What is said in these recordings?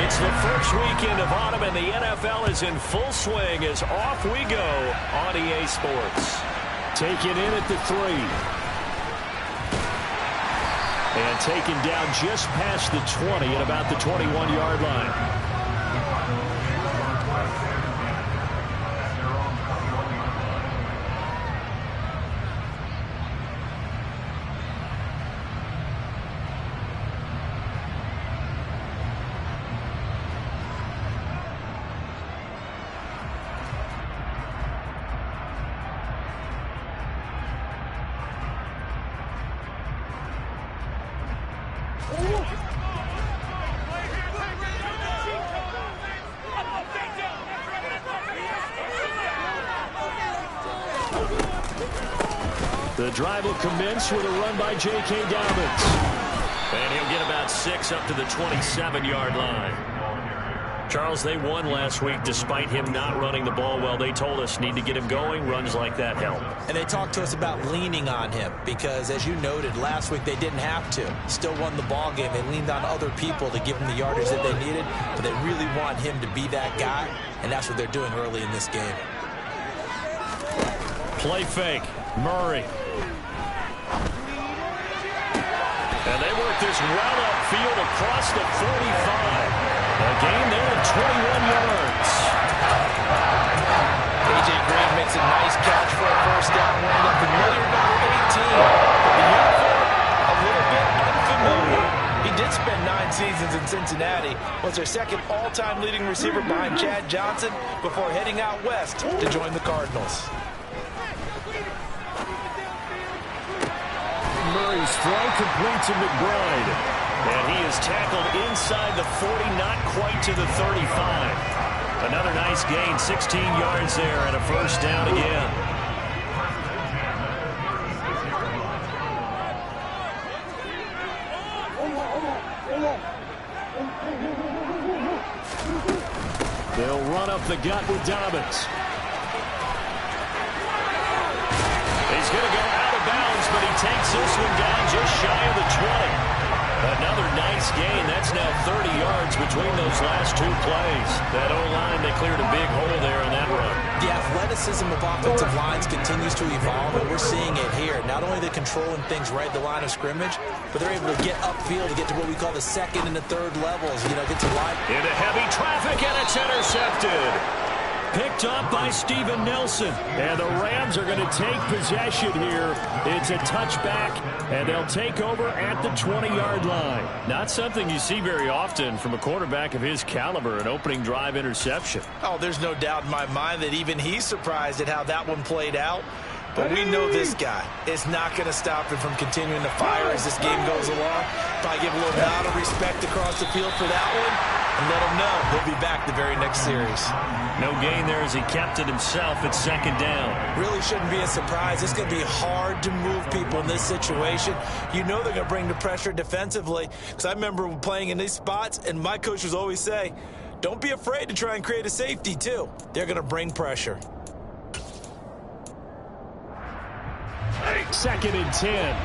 It's the first weekend of autumn, and the NFL is in full swing as off we go on EA Sports. Taken in at the 3. And taken down just past the 20 at about the 21-yard line. The drive will commence with a run by J.K. Dobbins. And he'll get about 6 up to the 27-yard line. Charles, they won last week despite him not running the ball well. They told us need to get him going. Runs like that help. And they talked to us about leaning on him because, as you noted, last week they didn't have to. Still won the ball game. They leaned on other people to give them the yardage that they needed, but they really want him to be that guy, and that's what they're doing early in this game. Play fake. Murray. And they work this well upfield across the 45. A gain there of 21 yards. A.J. Green makes a nice catch for a first down, wearing the familiar number 18. But the uniform, a little bit unfamiliar. He did spend 9 seasons in Cincinnati, was their second all-time leading receiver behind Chad Johnson before heading out west to join the Cardinals. Murray's throw complete to McBride. And he is tackled inside the 40, not quite to the 35. Another nice gain, 16 yards there, and a first down again. They'll run up the gut with Dobbins. He's going to go out of bounds, but he takes this one down just shy of the 20. Another nice gain. That's now 30 yards between those last 2 plays. That O-line, they cleared a big hole there on that run. The athleticism of offensive lines continues to evolve, and we're seeing it here. Not only are they controlling things right at the line of scrimmage, but they're able to get upfield to get to what we call the second and the third levels. You know, get to line. Into heavy traffic, and it's intercepted. Picked up by Steven Nelson. And the Rams are going to take possession here. It's a touchback, and they'll take over at the 20-yard line. Not something you see very often from a quarterback of his caliber, an opening drive interception. Oh, there's no doubt in my mind that even he's surprised at how that one played out. But we know this guy is not going to stop him from continuing to fire as this game goes along. Probably give a little nod of respect across the field for that one. And let him know he'll be back the very next series. No gain there as he kept it himself at second down. Really shouldn't be a surprise. It's going to be hard to move people in this situation. You know they're going to bring the pressure defensively. Because I remember playing in these spots, and my coaches always say, don't be afraid to try and create a safety, too. They're going to bring pressure. Second and 10.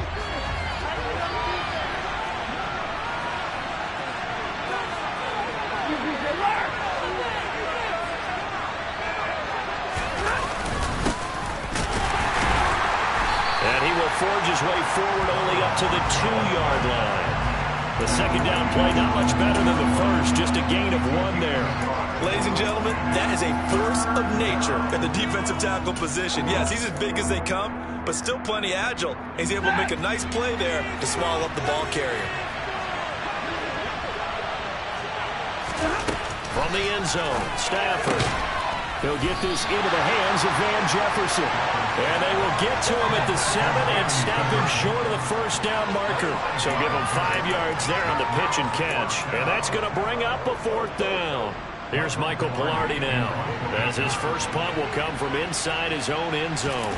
Forge his way forward only up to the 2-yard line. The second down play not much better than the first, just a gain of 1 there. Ladies and gentlemen, that is a force of nature at the defensive tackle position. Yes, he's as big as they come, but still plenty agile. He's able to make a nice play there to swallow up the ball carrier. From the end zone, Stafford. He'll get this into the hands of Van Jefferson. And they will get to him at the 7 and snap him short of the first down marker. So give him 5 yards there on the pitch and catch. And that's going to bring up a 4th down. Here's Michael Pilardi now, as his first punt will come from inside his own end zone.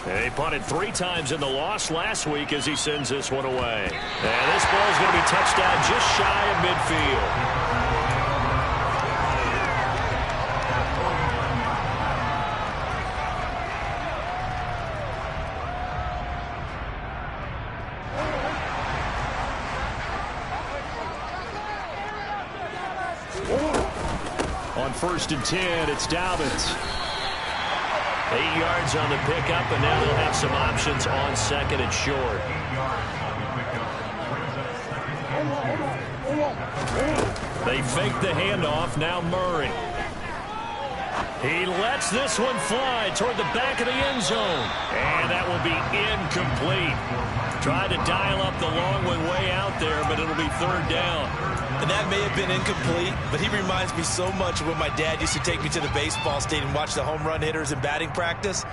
And he punted 3 times in the loss last week as he sends this one away. And this ball is going to be touched down just shy of midfield. On 1st and 10, it's Dobbins. 8 yards on the pickup, and now they'll have some options on 2nd and short. They fake the handoff. Now Murray. He lets this one fly toward the back of the end zone. And that will be incomplete. Tried to dial up the long one way out there, but it'll be 3rd down. And that may have been incomplete, but he reminds me so much of when my dad used to take me to the baseball stadium and watch the home run hitters in batting practice.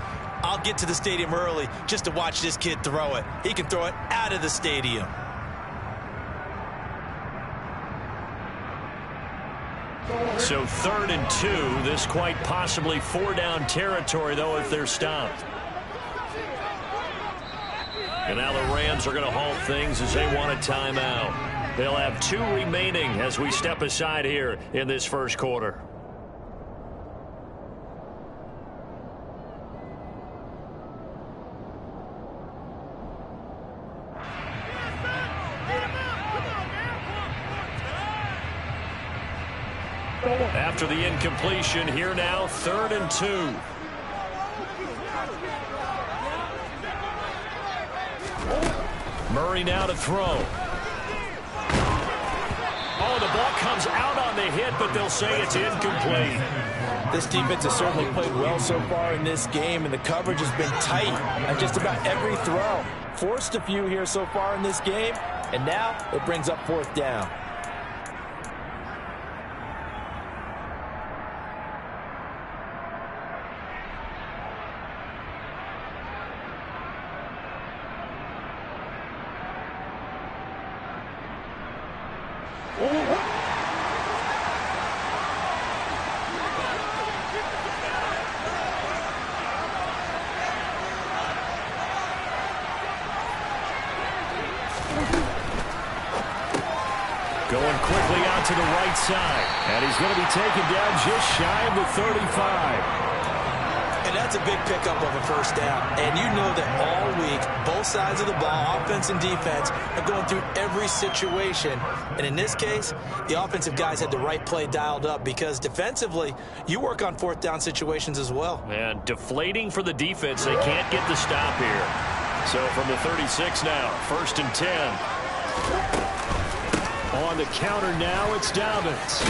I'll get to the stadium early just to watch this kid throw it. He can throw it out of the stadium. So 3rd and 2. This quite possibly 4-down territory, though, if they're stopped. And now the Rams are going to halt things as they want a timeout. They'll have 2 remaining as we step aside here in this first quarter. After the incompletion, here now, 3rd and 2. Murray now to throw. Oh, the ball comes out on the hit, but they'll say it's incomplete. This defense has certainly played well so far in this game, and the coverage has been tight on just about every throw. Forced a few here so far in this game, and now it brings up 4th down. Going quickly out to the right side. And he's going to be taken down just shy of the 35. And that's a big pickup of a 1st down. And you know that all week, both sides of the ball, offense and defense, are going through every situation. And in this case, the offensive guys had the right play dialed up because defensively, you work on 4th down situations as well. And deflating for the defense. They can't get the stop here. So from the 36 now, 1st and 10. On the counter now, it's Dobbins.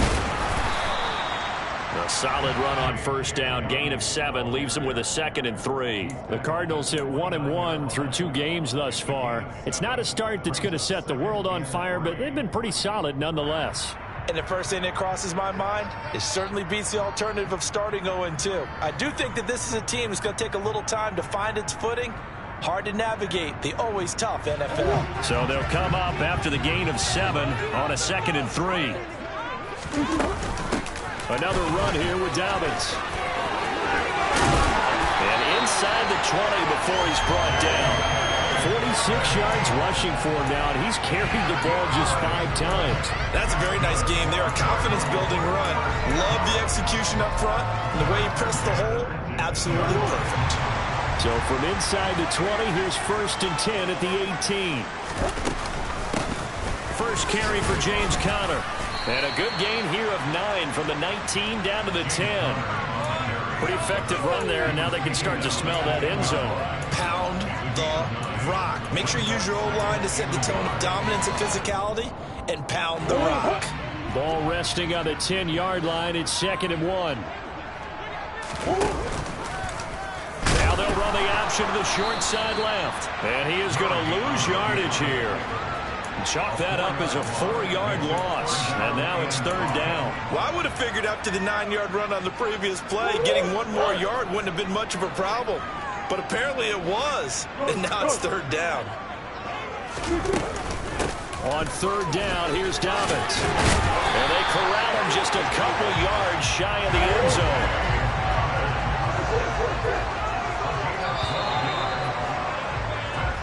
A solid run on 1st down. Gain of 7 leaves them with a 2nd and 3. The Cardinals hit 1-1 through 2 games thus far. It's not a start that's going to set the world on fire, but they've been pretty solid nonetheless. And the first thing that crosses my mind, it certainly beats the alternative of starting 0-2. I do think that this is a team that's going to take a little time to find its footing. Hard to navigate the always tough NFL. So they'll come up after the gain of 7 on a 2nd and 3. Another run here with Dobbins. And inside the 20 before he's brought down. 46 yards rushing for him now, and he's carried the ball just 5 times. That's a very nice game. They're a confidence-building run. Love the execution up front, and the way he pressed the hole, absolutely perfect. So from inside the 20, here's 1st and 10 at the 18. First carry for James Conner. And a good gain here of 9 from the 19 down to the 10. Pretty effective run there, and now they can start to smell that end zone. Pound the rock. Make sure you use your O-line to set the tone of dominance and physicality, and pound the rock. Ball resting on the 10-yard line. It's 2nd and 1. Now they'll run the option to the short side left. And he is going to lose yardage here. Chalk that up as a 4-yard loss. And now it's 3rd down. Well, I would have figured after the 9-yard run on the previous play, getting 1 more yard wouldn't have been much of a problem. But apparently it was. And now it's 3rd down. On 3rd down, here's Dobbins. And they corral him just a couple yards shy of the end zone.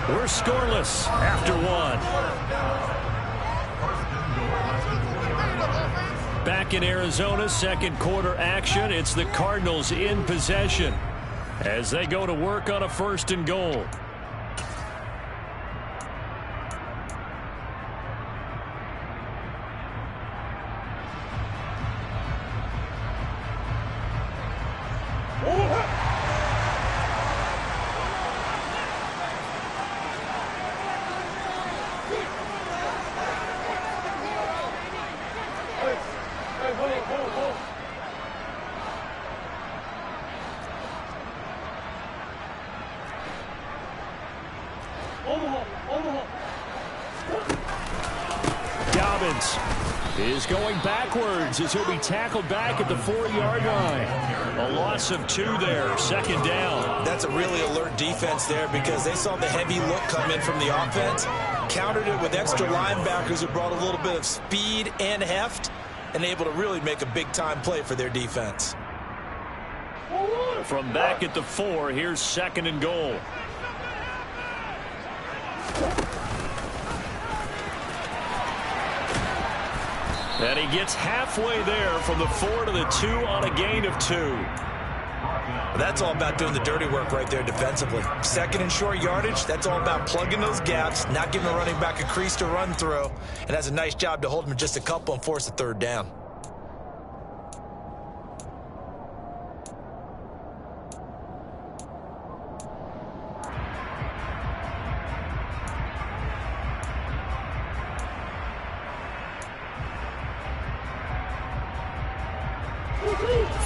We're scoreless after 1. Back in Arizona, 2nd quarter action. It's the Cardinals in possession as they go to work on a 1st and goal. Dobbins is going backwards as he'll be tackled back at the 4-yard line. A loss of 2 there, 2nd down. That's a really alert defense there because they saw the heavy look come in from the offense, countered it with extra linebackers who brought a little bit of speed and heft, and able to really make a big-time play for their defense. From back at the 4, here's 2nd and goal. And he gets halfway there from the 4 to the 2 on a gain of 2. That's all about doing the dirty work right there defensively. 2nd and short yardage, that's all about plugging those gaps, not giving the running back a crease to run through, and that's a nice job to hold him just a couple and force a 3rd down.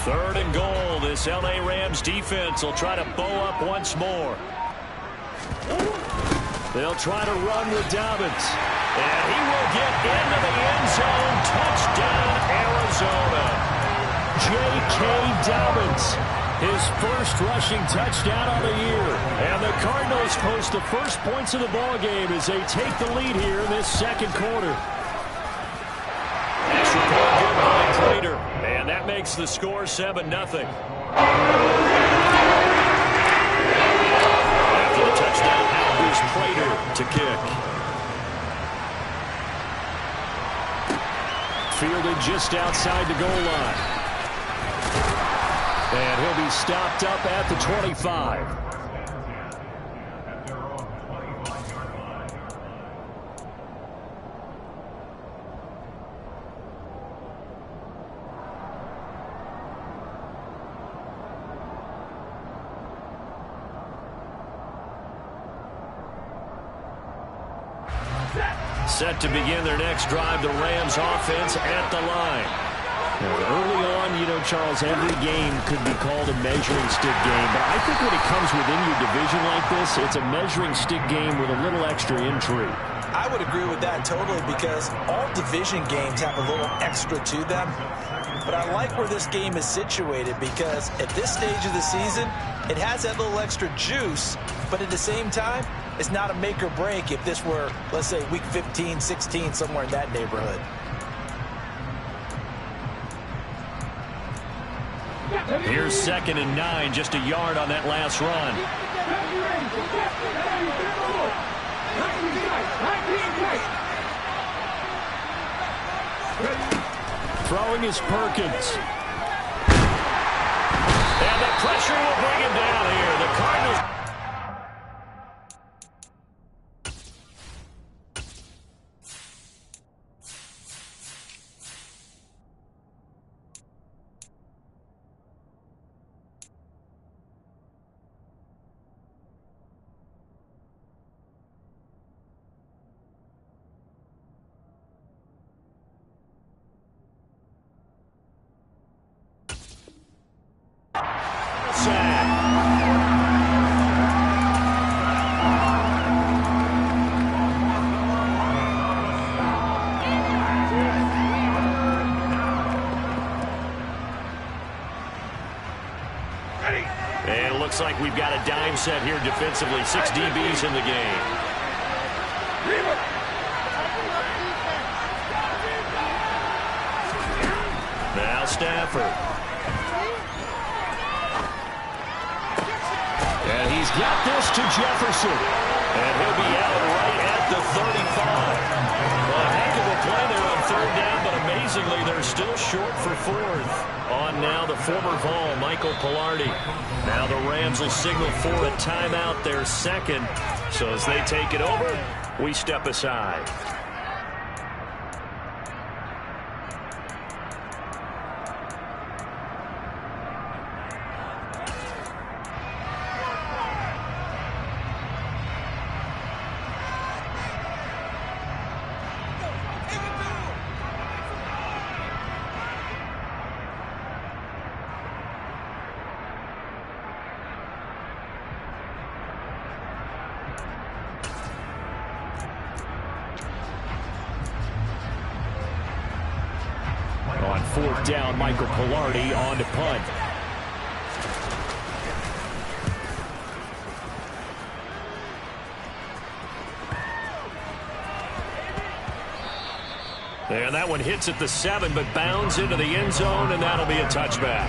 Third and goal. This L.A. Rams defense will try to bow up once more. They'll try to run with Dobbins. And he will get into the end zone. Touchdown, Arizona. J.K. Dobbins, his first rushing touchdown on the year. And the Cardinals post the first points of the ballgame as they take the lead here in this 2nd quarter. Extra point good by Prater. And that makes the score 7-0. After the touchdown, now here's Prater to kick. Fielded just outside the goal line. And he'll be stopped up at the 25. Set to begin their next drive, the Rams offense at the line. Early on, you know, Charles, every game could be called a measuring stick game, but I think when it comes within your division like this, it's a measuring stick game with a little extra intrigue. I would agree with that totally because all division games have a little extra to them. But I like where this game is situated because at this stage of the season, it has that little extra juice, but at the same time, it's not a make or break if this were, let's say, week 15, 16, somewhere in that neighborhood. Here's 2nd and 9, just a yard on that last run. Throwing is Perkins. And the pressure will bring him down here. The Cardinals. And it looks like we've got a dime set here defensively. 6 DBs in the game. Now Stafford. And he's got this to Jefferson. And he'll be out right at the 35. A heck of a play there on 3rd down, but amazingly, they're still short for 4th. On now the former Vol, Michael Pilardi. Now the Rams will signal for a timeout, their 2nd. So as they take it over, we step aside. 4th down. Michael Pilardi on to punt. And that one hits at the 7, but bounds into the end zone, and that'll be a touchback.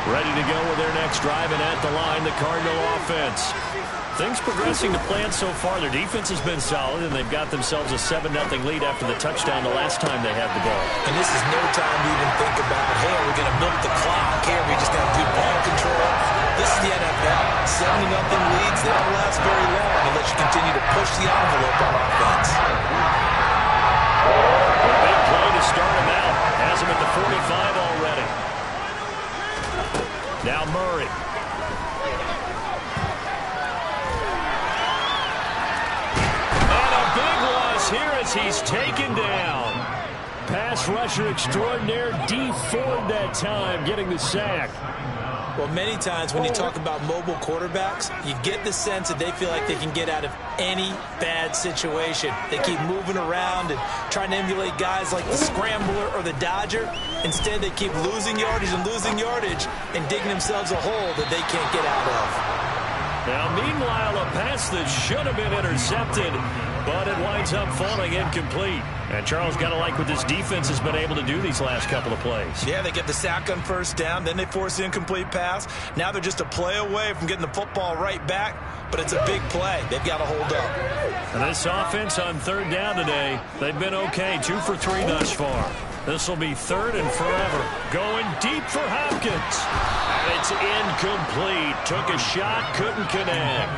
Ready to go with their next drive, and at the line, the Cardinal offense. Things progressing to plan so far. Their defense has been solid, and they've got themselves a 7-0 lead after the touchdown the last time they had the ball. And this is no time to even think about, hey, we're going to milk the clock here. We just got to do ball control. This is the NFL. 7-0 leads, they don't last very long unless you continue to push the envelope on offense. A big play to start him out. Has him at the 45 already. Now Murray. Here as he's taken down. Pass rusher extraordinaire, Dee Ford that time, getting the sack. Well, many times when you talk about mobile quarterbacks, you get the sense that they feel like they can get out of any bad situation. They keep moving around and trying to emulate guys like the Scrambler or the Dodger. Instead, they keep losing yardage and digging themselves a hole that they can't get out of. Now, meanwhile, a pass that should have been intercepted, but it winds up falling incomplete. And Charles, got to like what this defense has been able to do these last couple of plays. Yeah, they get the sack on first down, then they force the incomplete pass. Now they're just a play away from getting the football right back, but it's a big play. They've got to hold up. And this offense on 3rd down today, they've been okay, 2 for 3 thus far. This will be 3rd and forever. Going deep for Hopkins. And it's incomplete. Took a shot, couldn't connect.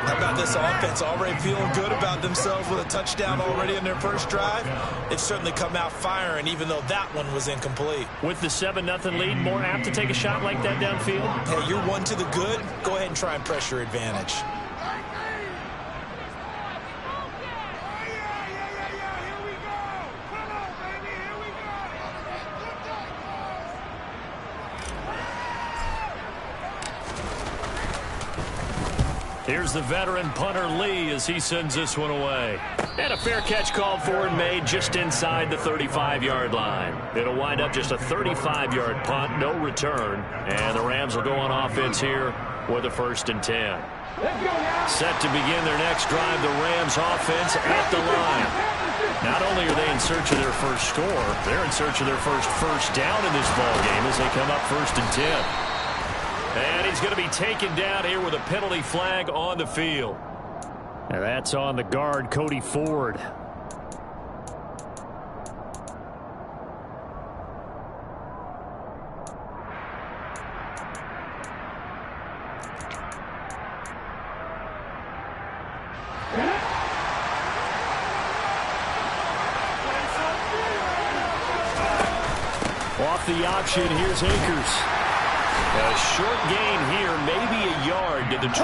How about this offense already feeling good about themselves with a touchdown already in their first drive? They've certainly come out firing, even though that one was incomplete. With the 7-0 lead, more apt to take a shot like that downfield? Hey, you're one to the good. Go ahead and try and press your advantage. Here's the veteran punter Lee as he sends this one away. And a fair catch called for and made just inside the 35-yard line. It'll wind up just a 35-yard punt, no return. And the Rams will go on offense here with a 1st and 10. Set to begin their next drive, the Rams offense at the line. Not only are they in search of their first score, they're in search of their first down in this ballgame as they come up 1st and 10. And he's going to be taken down here with a penalty flag on the field. And that's on the guard, Cody Ford. Off the option, here's Akers. A short gain here, maybe a yard to the 29.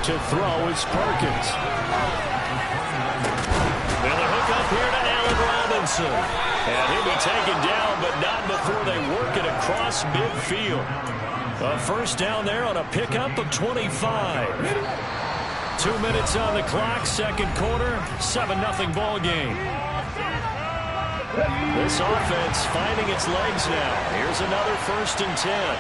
To throw is Perkins. And the hook up here to Allen Robinson. And he'll be taken down, but not before they work it across midfield. A 1st down there on a pickup of 25. 2 minutes on the clock, 2nd quarter, 7-0 ball game. This offense finding its legs now. Here's another 1st and 10.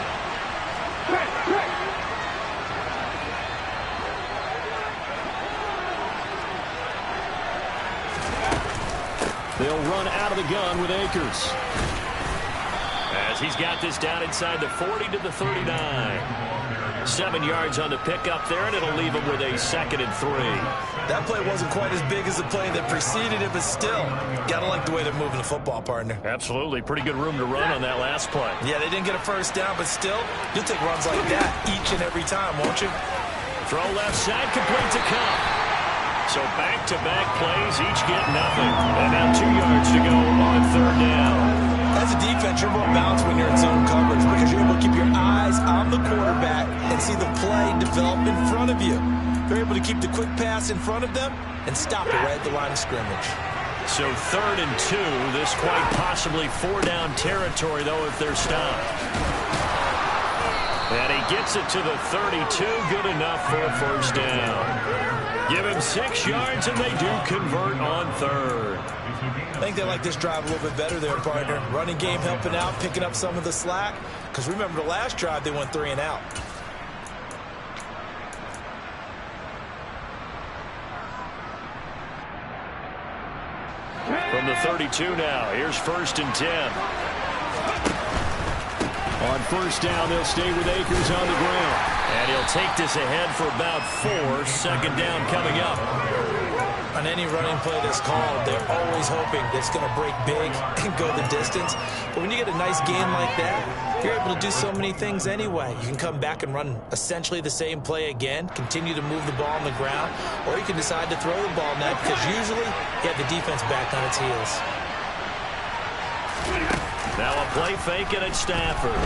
They'll run out of the gun with Akers. As he's got this down inside the 40 to the 39. 7 yards on the pickup there, and it'll leave him with a 2nd and 3. That play wasn't quite as big as the play that preceded it, but still, got to like the way they're moving the football, partner. Absolutely. Pretty good room to run on that last play. Yeah, they didn't get a 1st down, but still, you'll take runs like that each and every time, won't you? Throw left side, complete to Cup. So back-to-back plays, each get nothing. And now 2 yards to go on 3rd down. As a defense, you're more balanced when you're in zone coverage because you're able to keep your eyes on the quarterback and see the play develop in front of you. They're able to keep the quick pass in front of them and stop it right at the line of scrimmage. So 3rd and 2. This quite possibly 4-down territory, though, if they're stopped. And he gets it to the 32. Good enough for a first down. Give him 6 yards, and they do convert on 3rd. I think they like this drive a little bit better there, partner. Running game helping out, picking up some of the slack. Because remember, the last drive, they went 3 and out. From the 32 now, here's 1st and 10. On first down, they'll stay with Akers on the ground. And he'll take this ahead for about 4. 2nd down coming up. On any running play that's called, they're always hoping that it's going to break big and go the distance. But when you get a nice gain like that, you're able to do so many things anyway. You can come back and run essentially the same play again, continue to move the ball on the ground, or you can decide to throw the ball net because usually you have the defense back on its heels. Now a play fake and it's Stafford.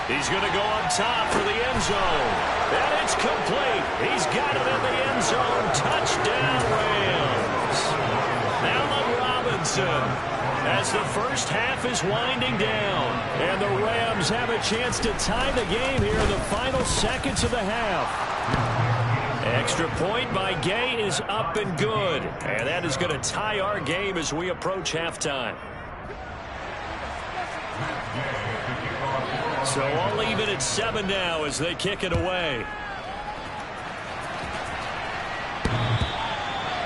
He's going to go up top for the end zone. And it's complete. He's got it in the end zone. Touchdown, Rams. Allen Robinson, as the first half is winding down. And the Rams have a chance to tie the game here in the final seconds of the half. Extra point by Gay is up and good. And that is going to tie our game as we approach halftime. So all even at 7 now as they kick it away.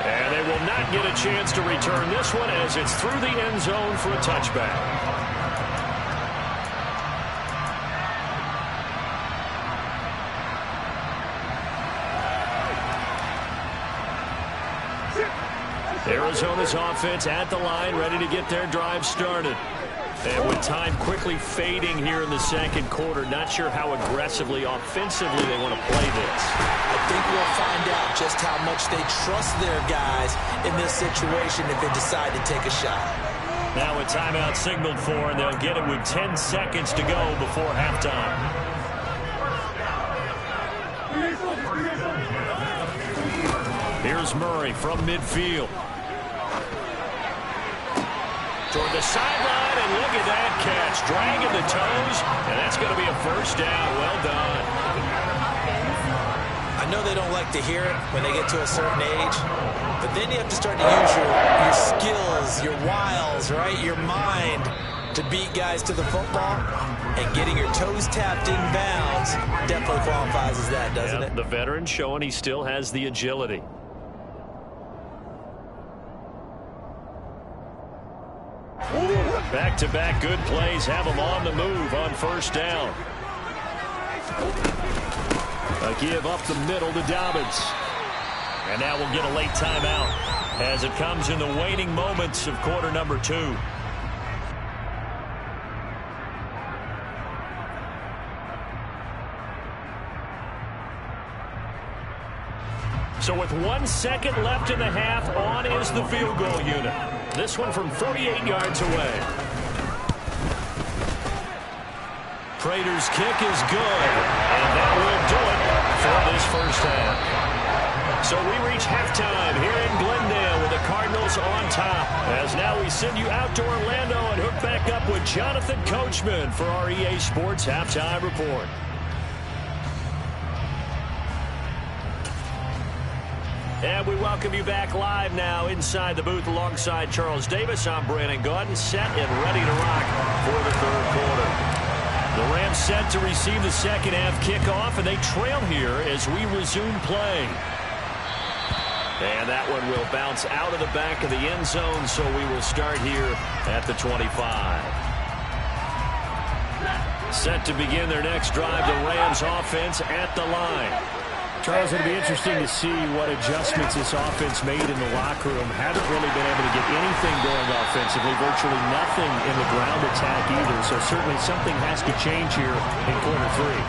And they will not get a chance to return this one as it's through the end zone for a touchback. Arizona's offense at the line, ready to get their drive started. And with time quickly fading here in the 2nd quarter, not sure how aggressively, offensively they want to play this. I think we'll find out just how much they trust their guys in this situation if they decide to take a shot. Now a timeout signaled for, and they'll get it with 10 seconds to go before halftime. Here's Murray from midfield. Toward the sideline, and look at that catch. Dragging the toes, and that's going to be a first down. Well done. I know they don't like to hear it when they get to a certain age, but then you have to start to use your skills, your wiles, right, your mind to beat guys to the football, and getting your toes tapped in bounds definitely qualifies as that, doesn't it? The veteran showing he still has the agility. Back-to-back good plays have them on the move on first down. A give up the middle to Dobbins. And now we'll get a late timeout as it comes in the waning moments of quarter number 2. So with 1 second left in the half, on is the field goal unit. This one from 48 yards away. Prater's kick is good, and that will do it for this first half. So we reach halftime here in Glendale with the Cardinals on top. As now we send you out to Orlando and hook back up with Jonathan Coachman for our EA Sports Halftime Report. And we welcome you back live now inside the booth alongside Charles Davis. I'm Brandon Gaudin, set and ready to rock for the 3rd quarter. The Rams set to receive the second half kickoff, and they trail here as we resume play. And that one will bounce out of the back of the end zone, so we will start here at the 25. Set to begin their next drive, the Rams offense at the line. Charles, it'll be interesting to see what adjustments this offense made in the locker room. Haven't really been able to get anything going offensively, virtually nothing in the ground attack either. So certainly something has to change here in quarter 3.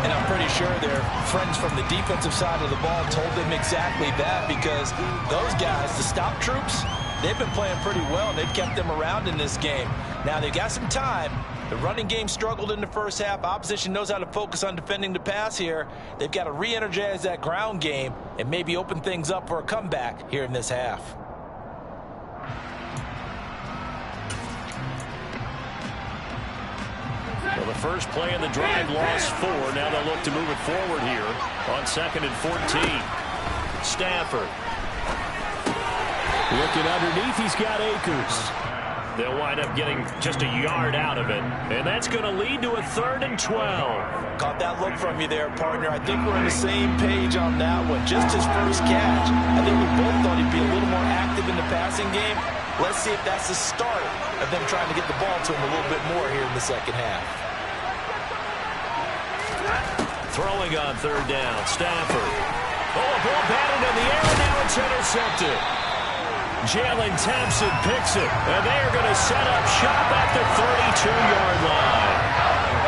And I'm pretty sure their friends from the defensive side of the ball told them exactly that, because those guys, the stop troops, they've been playing pretty well, and they've kept them around in this game. Now, they've got some time, The running game struggled in the first half. Opposition knows how to focus on defending the pass here. They've got to re-energize that ground game and maybe open things up for a comeback here in this half. Well, the first play of the drive lost 4. Now they'll look to move it forward here on 2nd and 14. Stafford. Looking underneath, he's got Akers. They'll wind up getting just a yard out of it. And that's going to lead to a 3rd and 12. Caught that look from you there, partner. I think we're on the same page on that one. Just his first catch. I think we both thought he'd be a little more active in the passing game. Let's see if that's the start of them trying to get the ball to him a little bit more here in the second half. Throwing on 3rd down, Stafford. Oh, a ball batted in the air, and now it's intercepted. Jalen Thompson picks it, and they are going to set up shop at the 32-yard line.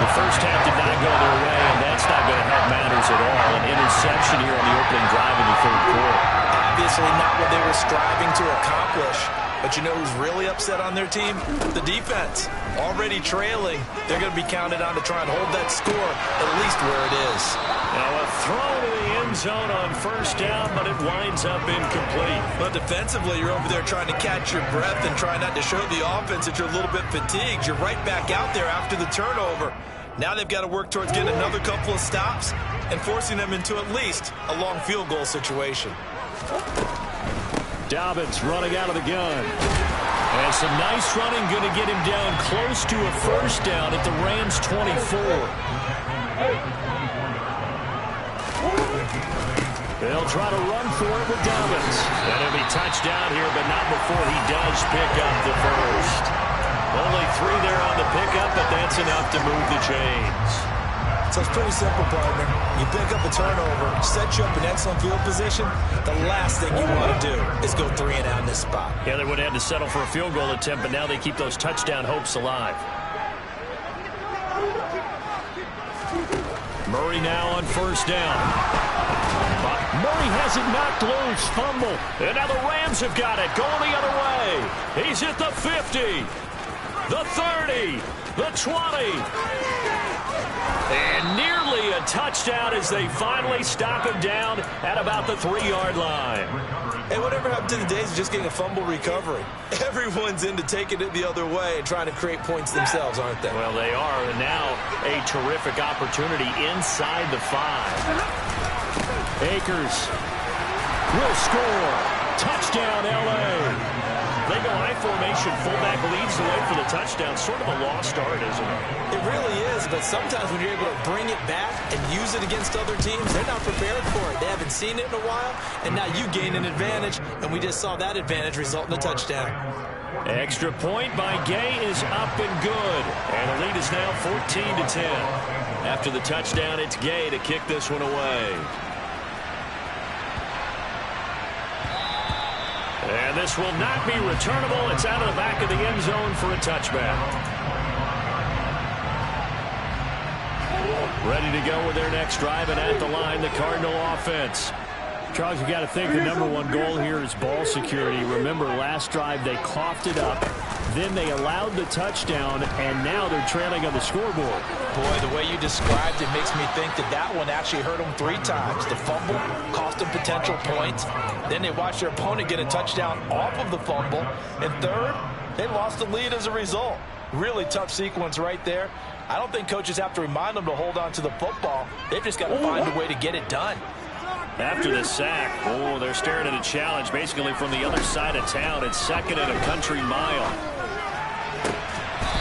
The first half did not go their way, and that's not going to help matters at all. An interception here on the opening drive in the 3rd quarter. Obviously not what they were striving to accomplish. But you know who's really upset on their team? The defense. Already trailing. They're going to be counted on to try and hold that score at least where it is. Now a throw to the end zone on 1st down, but it winds up incomplete. But defensively, you're over there trying to catch your breath and try not to show the offense that you're a little bit fatigued. You're right back out there after the turnover. Now they've got to work towards getting another couple of stops and forcing them into at least a long field goal situation. Dobbins running out of the gun. And some nice running, going to get him down close to a 1st down at the Rams' 24. They'll try to run for it with Dobbins. And he'll be touched down here, but not before he does pick up the 1st. Only 3 there on the pickup, but that's enough to move the chains. So it's pretty simple, partner. You pick up a turnover, set you up in excellent field position. The last thing you want to do is go 3 and out in this spot. Yeah, they would have had to settle for a field goal attempt, but now they keep those touchdown hopes alive. Murray now on 1st down. Murray has it knocked loose. Fumble. And now the Rams have got it. Going the other way. He's at the 50. The 30. The 20. And nearly a touchdown as they finally stop him down at about the 3-yard line. Hey, whatever happened to the days of just getting a fumble recovery? Everyone's into taking it the other way and trying to create points themselves, aren't they? Well, they are. And now a terrific opportunity inside the 5. Akers will score. Touchdown, L.A. They go I formation, fullback leads the way for the touchdown. Sort of a lost start, isn't it? It really is, but sometimes when you're able to bring it back and use it against other teams, they're not prepared for it. They haven't seen it in a while, and now you gain an advantage, and we just saw that advantage result in a touchdown. Extra point by Gay is up and good, and the lead is now 14-10. After the touchdown, it's Gay to kick this one away. And this will not be returnable. It's out of the back of the end zone for a touchback. Ready to go with their next drive, and at the line, the Cardinal offense. Charles, you got to think the #1 goal here is ball security. Remember, last drive they coughed it up. Then they allowed the touchdown, and now they're trailing on the scoreboard. Boy, the way you described it makes me think that one actually hurt them 3 times. The fumble cost them potential points. Then they watched their opponent get a touchdown off of the fumble. And third, they lost the lead as a result. Really tough sequence right there. I don't think coaches have to remind them to hold on to the football. They've just got to find a way to get it done. After the sack, they're staring at a challenge basically from the other side of town. It's 2nd and a country mile.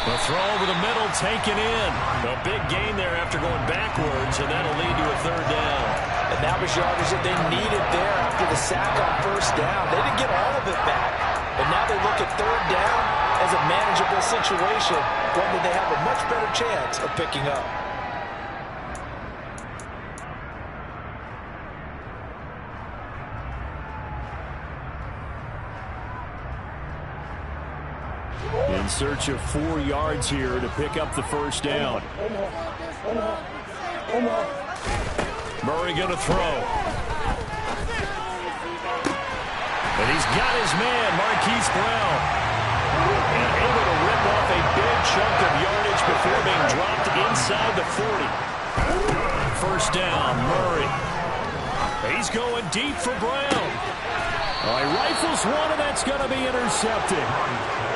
The throw over the middle taken in. A big gain there after going backwards, and that'll lead to a 3rd down. And that was yardage that they needed there after the sack on 1st down. They didn't get all of it back, but now they look at 3rd down as a manageable situation, one that they have a much better chance of picking up. In search of 4 yards here to pick up the 1st down. Murray going to throw. And he's got his man, Marquise Brown. And able to rip off a big chunk of yardage before being dropped inside the 40. First down, Murray. He's going deep for Brown. Oh, he rifles one, and that's going to be intercepted.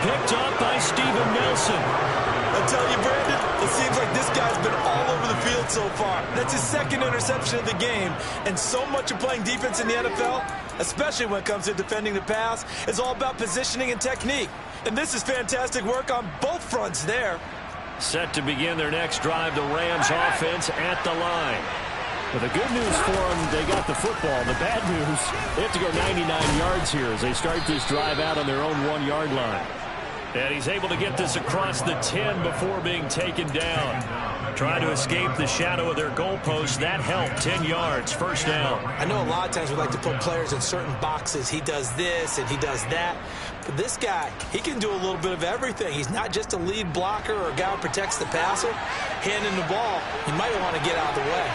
Picked up by Steven Nelson. I tell you, Brandon, it seems like this guy's been all over the field so far. That's his second interception of the game. And so much of playing defense in the NFL, especially when it comes to defending the pass, is all about positioning and technique. And this is fantastic work on both fronts there. Set to begin their next drive, the Rams offense at the line. Well, the good news for them, they got the football. The bad news, they have to go 99 yards here as they start this drive out on their own 1-yard line. And he's able to get this across the 10 before being taken down. Trying to escape the shadow of their goalpost. That helped. 10 yards, first down. I know a lot of times we like to put players in certain boxes. He does this and he does that. But this guy, he can do a little bit of everything. He's not just a lead blocker or a guy who protects the passer. Handing the ball, he might want to get out of the way.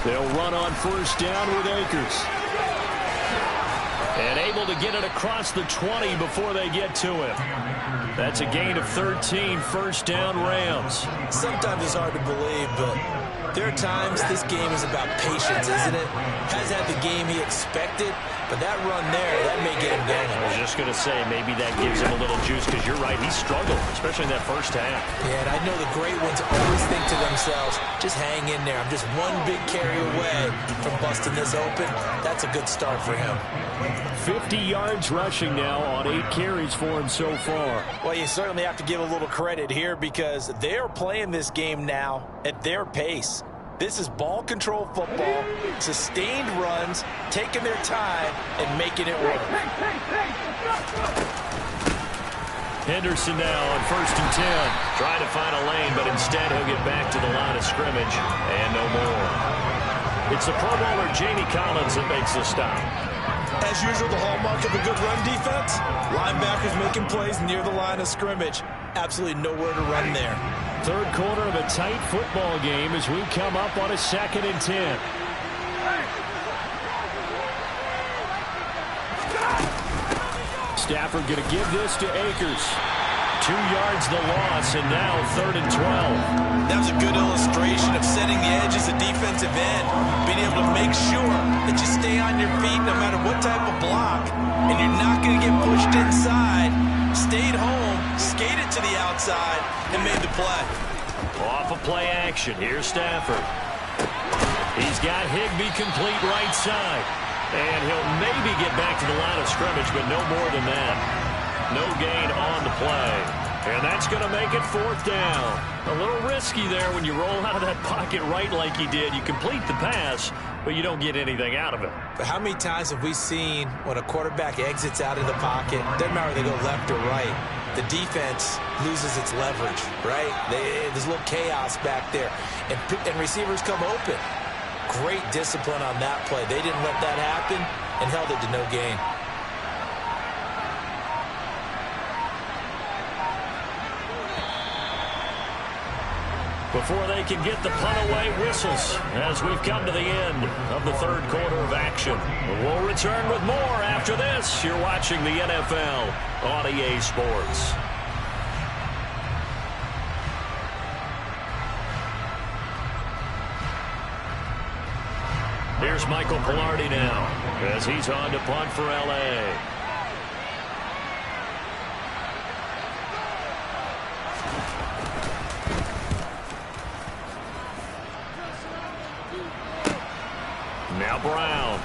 They'll run on first down with Akers. And able to get it across the 20 before they get to him. That's a gain of 13, first down Rams. Sometimes it's hard to believe, but there are times this game is about patience, isn't it? Has had the game he expected, but that run there, that may get him going. I was just going to say, maybe that gives him a little juice, because you're right, he struggled, especially in that first half. Yeah, and I know the great ones always think to themselves, just hang in there. I'm just one big carry away from busting this open. That's a good start for him. 50 yards rushing now on 8 carries for him so far. Well, you certainly have to give a little credit here because they're playing this game now at their pace. This is ball control football, sustained runs, taking their time, and making it work. Henderson now on first and 10. Trying to find a lane, but instead he'll get back to the line of scrimmage, and no more. It's the Pro Bowler Jamie Collins that makes the stop. As usual, the hallmark of a good run defense, linebackers making plays near the line of scrimmage. Absolutely nowhere to run there. Third quarter of a tight football game as we come up on a 2nd and 10. Stafford going to give this to Akers. 2 yards the loss, and now 3rd and 12. That was a good illustration of setting the edge as a defensive end, being able to make sure that you stay on your feet no matter what type of block, and you're not going to get pushed inside. Stayed home, skated to the outside, and made the play. Off of play action, here's Stafford. He's got Higbee complete right side, and he'll maybe get back to the line of scrimmage, but no more than that. No gain on the play. And that's going to make it 4th down. A little risky there when you roll out of that pocket right like he did. You complete the pass, but you don't get anything out of it. But how many times have we seen when a quarterback exits out of the pocket, doesn't matter whether they go left or right, the defense loses its leverage, right? There's a little chaos back there, and receivers come open. Great discipline on that play. They didn't let that happen and held it to no gain. Before they can get the punt away, whistles as we've come to the end of the 3rd quarter of action. We'll return with more after this. You're watching the NFL on EA Sports. Here's Michael Palardy now as he's on to punt for L.A. Now Brown.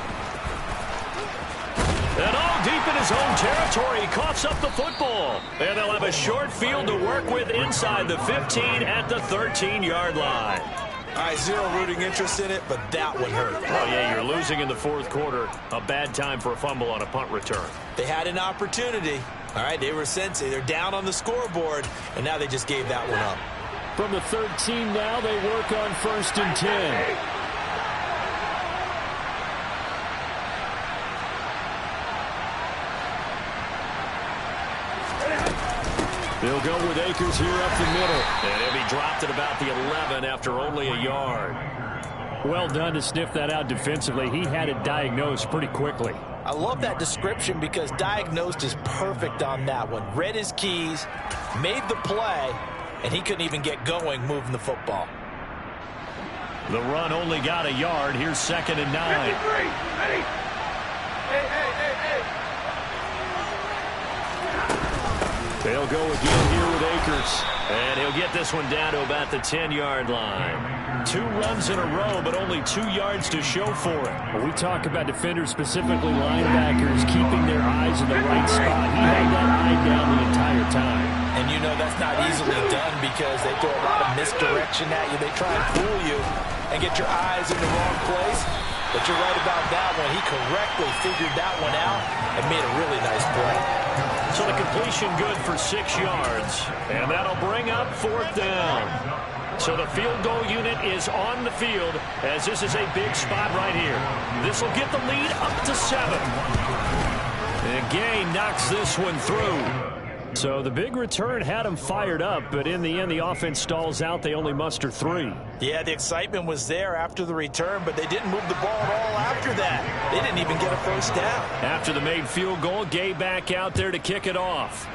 And all deep in his own territory, he coughs up the football. And they'll have a short field to work with inside the 15 at the 13-yard line. All right, zero rooting interest in it, but that one hurt. Oh, yeah, you're losing in the 4th quarter. A bad time for a fumble on a punt return. They had an opportunity. All right, they were sensing. They're down on the scoreboard, and now they just gave that one up. From the 13 now, they work on 1st and 10. They'll go with Akers here up the middle. And he'll be dropped at about the 11 after only a yard. Well done to sniff that out defensively. He had it diagnosed pretty quickly. I love that description because diagnosed is perfect on that one. Read his keys, made the play, and he couldn't even get going moving the football. The run only got a yard. Here's 2nd and 9. 53. Ready? Hey. They'll go again here with Akers. And he'll get this one down to about the 10-yard line. 2 runs in a row, but only 2 yards to show for it. When we talk about defenders, specifically linebackers, keeping their eyes in the right spot, he had that eye down the entire time. And you know that's not easily done because they throw a lot of misdirection at you. They try and fool you and get your eyes in the wrong place. But you're right about that one. He correctly figured that one out and made a really nice play. So the completion good for 6 yards. And that'll bring up 4th down. So the field goal unit is on the field as this is a big spot right here. This will get the lead up to 7. And Gay knocks this one through. So the big return had him fired up, but in the end, the offense stalls out. They only muster 3. Yeah, the excitement was there after the return, but they didn't move the ball at all after that. They didn't even get a first down. After the made field goal, Gay back out there to kick it off.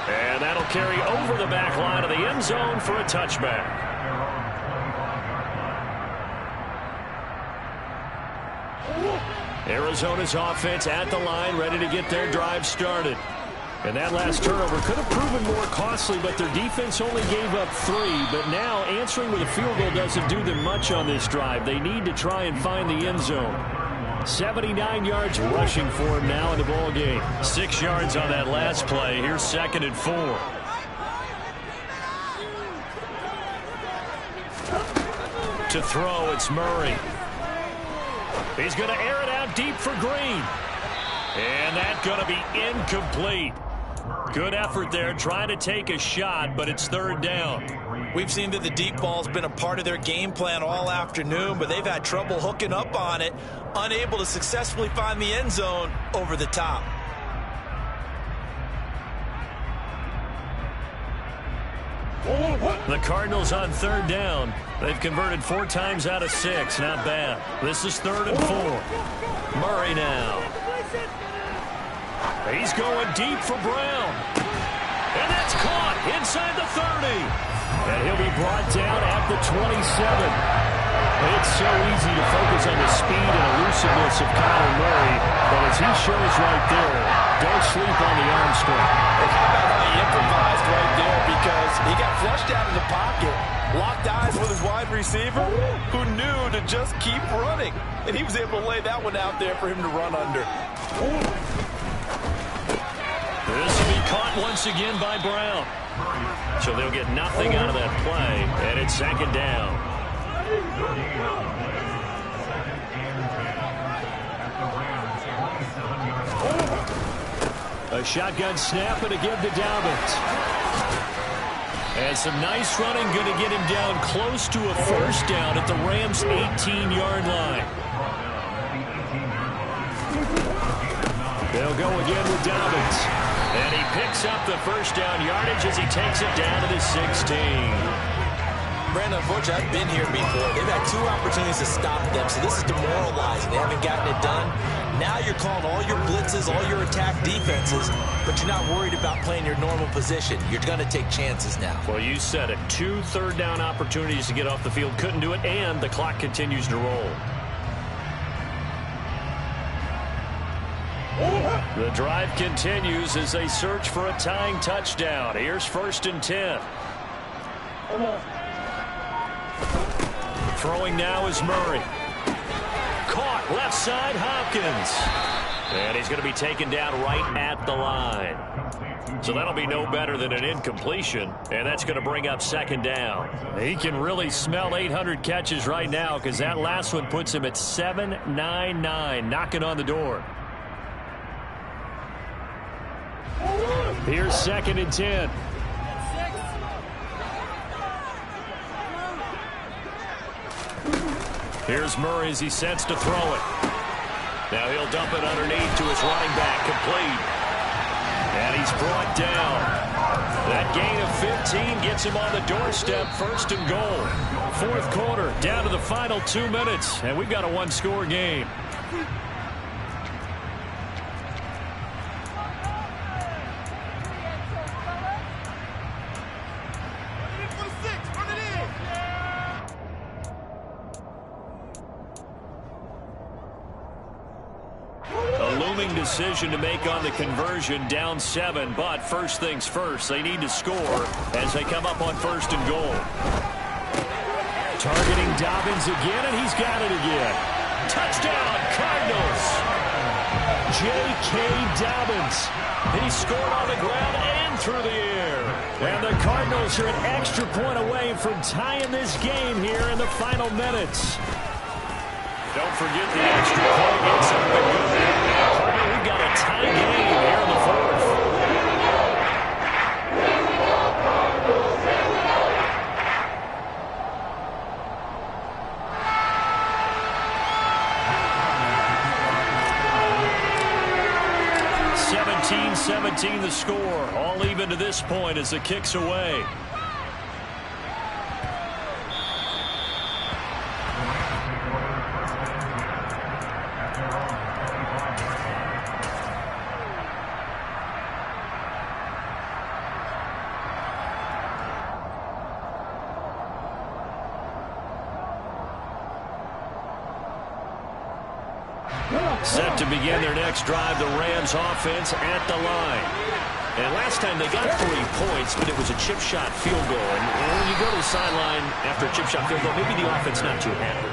And that'll carry over the back line of the end zone for a touchback. Arizona's offense at the line, ready to get their drive started. And that last turnover could have proven more costly, but their defense only gave up 3. But now answering with a field goal doesn't do them much on this drive. They need to try and find the end zone. 79 yards rushing for him now in the ball game. 6 yards on that last play. Here's 2nd and 4. To throw, it's Murray. He's going to air it out deep for Green. And that's going to be incomplete. Good effort there, trying to take a shot, but it's 3rd down. We've seen that the deep ball's been a part of their game plan all afternoon, but they've had trouble hooking up on it, unable to successfully find the end zone over the top. The Cardinals on 3rd down. They've converted 4 times out of 6. Not bad. This is 3rd and 4. Murray now. He's going deep for Brown. And that's caught inside the 30. And he'll be brought down at the 27. It's so easy to focus on the speed and elusiveness of Kyler Murray, but as he shows right there, don't sleep on the arm strength. How about how he improvised right there because he got flushed out of the pocket, locked eyes with his wide receiver, who knew to just keep running. And he was able to lay that one out there for him to run under. This will be caught once again by Brown. So they'll get nothing out of that play, and it's 2nd down. A shotgun snap and again to Dobbins. And some nice running, going to get him down close to a 1st down at the Rams' 18-yard line. They'll go again with Dobbins. And he picks up the 1st down yardage as he takes it down to the 16. Brandon, unfortunately, I've been here before. They've had 2 opportunities to stop them, so this is demoralizing. They haven't gotten it done. Now you're calling all your blitzes, all your attack defenses, but you're not worried about playing your normal position. You're going to take chances now. Well, you said it. 2 3rd down opportunities to get off the field. Couldn't do it, and the clock continues to roll. The drive continues as they search for a tying touchdown. Here's 1st and 10. Throwing now is Murray. Caught left side, Hopkins. And he's going to be taken down right at the line. So that'll be no better than an incompletion, and that's going to bring up 2nd down. He can really smell 800 catches right now because that last one puts him at 799, knocking on the door. Here's 2nd and 10. Here's Murray as he sets to throw it. Now he'll dump it underneath to his running back, complete. And he's brought down. That gain of 15 gets him on the doorstep, 1st and goal. 4th quarter, down to the final 2 minutes, and we've got a one-score game. Decision to make on the conversion, down 7, but first things first, they need to score as they come up on 1st and goal. Targeting Dobbins again, and he's got it again. Touchdown, Cardinals! J.K. Dobbins. He scored on the ground and through the air. And the Cardinals are an extra point away from tying this game here in the final minutes. Don't forget the extra point gets up and good. We've got a tie game here in the 4th. (17-17) the score. All even to this point as the kick's away. Set to begin their next drive, the Rams offense at the line. And last time they got 3 points, but it was a chip shot field goal. And when you go to the sideline after a chip shot field goal, maybe the offense not too happy.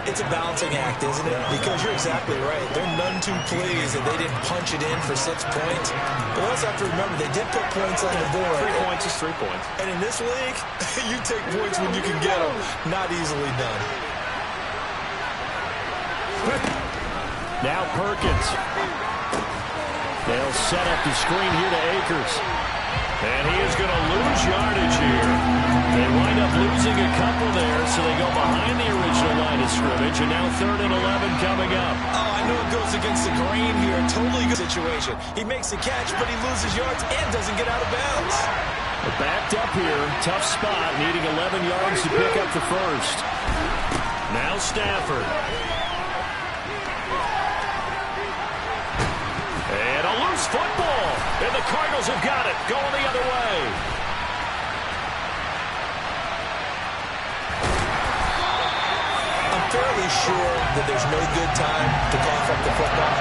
It's a balancing act, isn't it? Because you're exactly right. They're none too pleased that they didn't punch it in for 6 points. But we also have to remember they did put points on the board. 3 points is 3 points. And in this league, you take points when you can get them. Not easily done. Now Perkins. They'll set up the screen here to Akers. And he is going to lose yardage here. They wind up losing a couple there, so they go behind the original line of scrimmage. And now 3rd and 11 coming up. Oh, I know it goes against the grain here. Totally good situation. He makes the catch, but he loses yards and doesn't get out of bounds. Backed up here. Tough spot, needing 11 yards to pick up the first. Now Stafford. And a loose football. And the Cardinals have got it. Going the other way. I'm fairly sure that there's no good time to cough up the football.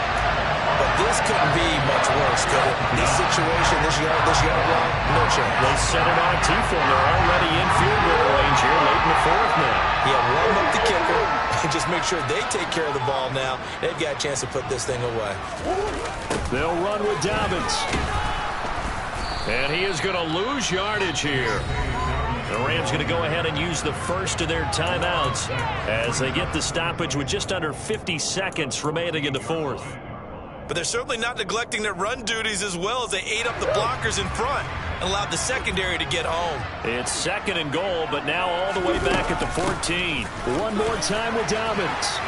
But this couldn't be much worse, could it? This situation, this yard line, no chance. They set it on T for them. They're already in field goal range here late in the 4th now. Yeah, warm up the kicker and just make sure they take care of the ball now. They've got a chance to put this thing away. They'll run with Dobbins. And he is going to lose yardage here. The Rams going to go ahead and use the first of their timeouts as they get the stoppage with just under 50 seconds remaining in the 4th. But they're certainly not neglecting their run duties as well as they ate up the blockers in front and allowed the secondary to get home. It's 2nd and goal, but now all the way back at the 14. One more time with Dobbins.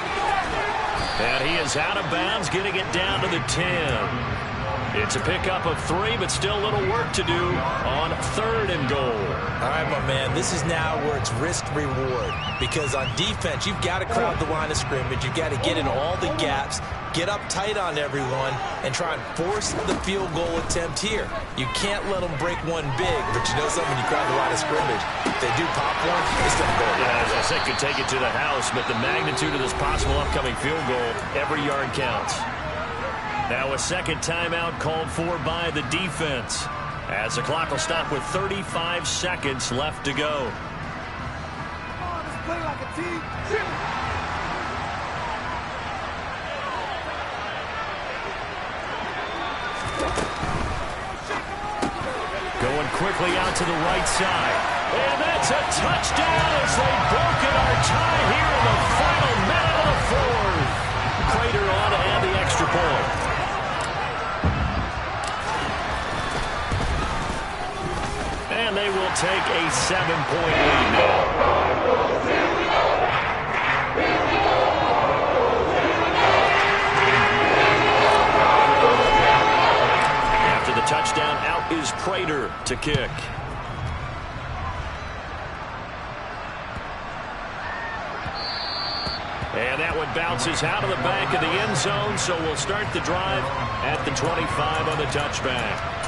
And he is out of bounds, getting it down to the 10. It's a pickup of 3, but still a little work to do on 3rd and goal. All right, my man, this is now where it's risk-reward. Because on defense, you've got to crowd the line of scrimmage. You've got to get in all the gaps, get up tight on everyone, and try and force the field goal attempt here. You can't let them break one big, but you know something, when you crowd the line of scrimmage, if they do pop one, it's going to go. Yeah, as I said, could take it to the house, but the magnitude of this possible upcoming field goal, every yard counts. Now a second timeout called for by the defense as the clock will stop with 35 seconds left to go. Let's play like a team. Going quickly out to the right side. And that's a touchdown as they've broken our tie here in the final minute of the 4th. Prater on to add the extra point. And they will take a 7-point lead now. After the touchdown is Prater to kick. And that one bounces out of the back of the end zone, so we'll start the drive at the 25 on the touchback.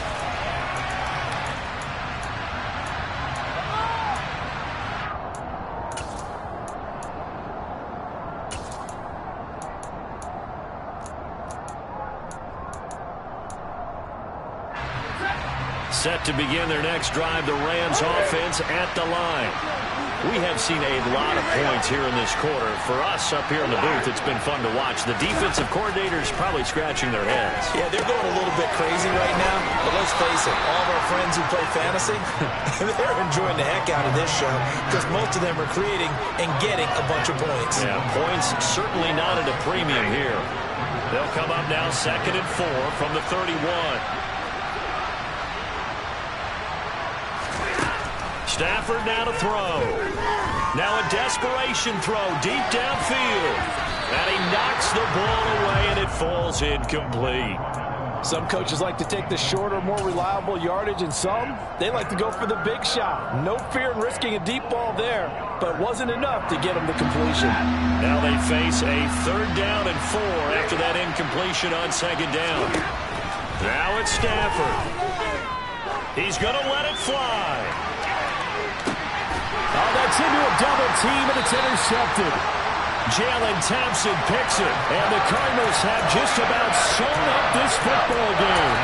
Set to begin their next drive, the Rams offense at the line. We have seen a lot of points here in this quarter. For us up here in the booth, it's been fun to watch. The defensive coordinators probably scratching their heads. Yeah, they're going a little bit crazy right now. But let's face it, all of our friends who play fantasy, they're enjoying the heck out of this show because most of them are creating and getting a bunch of points. Yeah, points certainly not at a premium here. They'll come up now 2nd and 4 from the 31. Stafford now to throw. Now a desperation throw deep downfield. And he knocks the ball away, and it falls incomplete. Some coaches like to take the shorter, more reliable yardage, and some, they like to go for the big shot. No fear in risking a deep ball there, but it wasn't enough to get them the completion. Now they face a 3rd down and 4 after that incompletion on 2nd down. Now it's Stafford. He's going to let it fly. Oh, that's into a double team, and it's intercepted. Jalen Thompson picks it, and the Cardinals have just about sewn up this football game.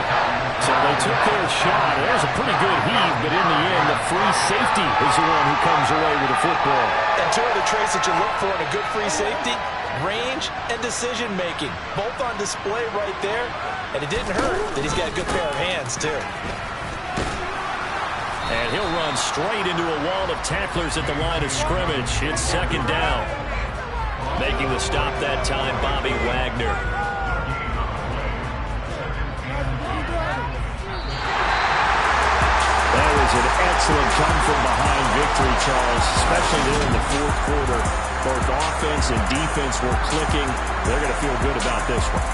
So they took their shot. There's a pretty good heave, but in the end, the free safety is the one who comes away with the football. And two of the traits that you look for in a good free safety, range and decision-making. Both on display right there, and it didn't hurt that he's got a good pair of hands, too. And he'll run straight into a wall of tacklers at the line of scrimmage. It's 2nd down. Making the stop that time, Bobby Wagner. That was an excellent come-from-behind victory, Charles, especially there in the 4th quarter. Both offense and defense were clicking. They're going to feel good about this one.